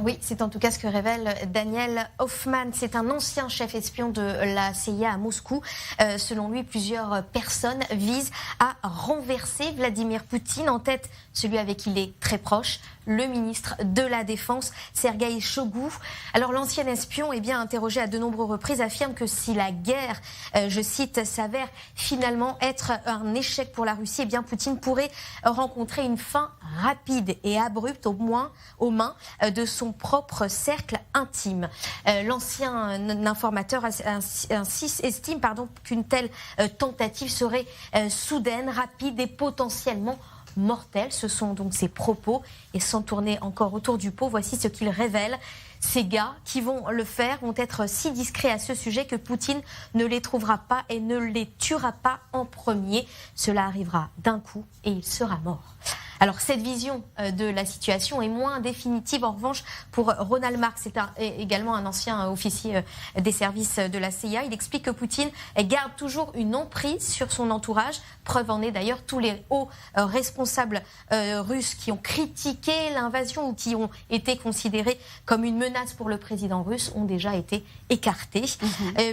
Oui, c'est en tout cas ce que révèle Daniel Hoffman. C'est un ancien chef espion de la CIA à Moscou. Selon lui, plusieurs personnes visent à renverser Vladimir Poutine. En tête, celui avec qui il est très proche, le ministre de la Défense, Sergueï Shoigu. Alors l'ancien espion, interrogé à de nombreuses reprises, affirme que si la guerre, je cite, s'avère finalement être un échec pour la Russie, Poutine pourrait rencontrer une fin rapide et abrupte, au moins aux mains de son propre cercle intime. L'ancien informateur estime qu'une telle tentative serait soudaine, rapide et potentiellement mortelle. Ce sont donc ses propos, et sans tourner encore autour du pot, voici ce qu'il révèle. Ces gars qui vont le faire vont être si discrets à ce sujet que Poutine ne les trouvera pas et ne les tuera pas en premier. Cela arrivera d'un coup et il sera mort. Alors cette vision de la situation est moins définitive en revanche pour Ronald Mark. C'est également un ancien officier des services de la CIA. Il explique que Poutine garde toujours une emprise sur son entourage. Preuve en est d'ailleurs tous les hauts responsables russes qui ont critiqué l'invasion ou qui ont été considérés comme une menace pour le président russe ont déjà été écartés.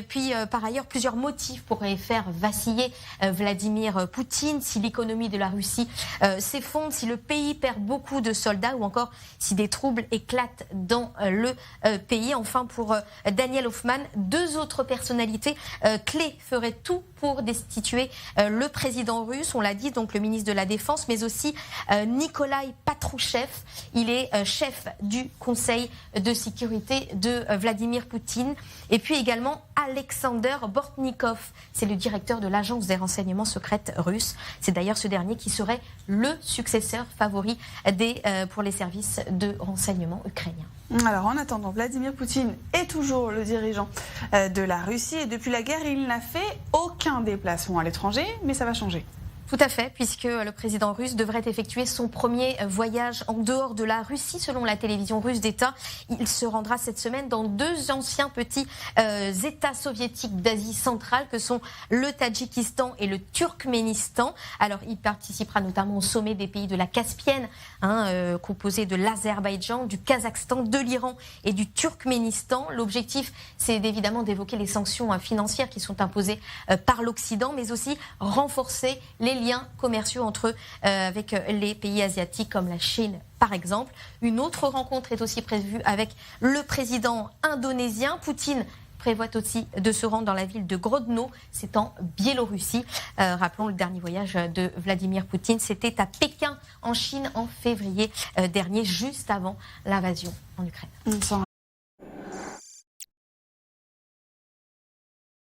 Puis par ailleurs, plusieurs motifs pourraient faire vaciller Vladimir Poutine. Si l'économie de la Russie s'effondre, si le pays perd beaucoup de soldats ou encore si des troubles éclatent dans le pays. Enfin, pour Daniel Hoffman, deux autres personnalités clés feraient tout pour destituer le président russe. On l'a dit, donc le ministre de la Défense, mais aussi Nikolai Patrouchev. Il est chef du Conseil de sécurité de Vladimir Poutine. Et puis également Alexander Bortnikov. C'est le directeur de l'agence des renseignements secrètes russes. C'est d'ailleurs ce dernier qui serait le successeur favori pour les services de renseignement ukrainiens. Alors en attendant, Vladimir Poutine est toujours le dirigeant de la Russie et depuis la guerre, il n'a fait aucun déplacement à l'étranger, mais ça va changer. Tout à fait, puisque le président russe devrait effectuer son premier voyage en dehors de la Russie, selon la télévision russe d'État. Il se rendra cette semaine dans deux anciens petits États soviétiques d'Asie centrale, que sont le Tadjikistan et le Turkménistan. Alors, il participera notamment au sommet des pays de la Caspienne, composé de l'Azerbaïdjan, du Kazakhstan, de l'Iran et du Turkménistan. L'objectif, c'est évidemment d'évoquer les sanctions financières qui sont imposées par l'Occident, mais aussi renforcer les liens commerciaux entre eux avec les pays asiatiques comme la Chine par exemple. Une autre rencontre est aussi prévue avec le président indonésien. Poutine prévoit aussi de se rendre dans la ville de Grodno, c'est en Biélorussie. Rappelons le dernier voyage de Vladimir Poutine, c'était à Pékin en Chine en février dernier, juste avant l'invasion en Ukraine.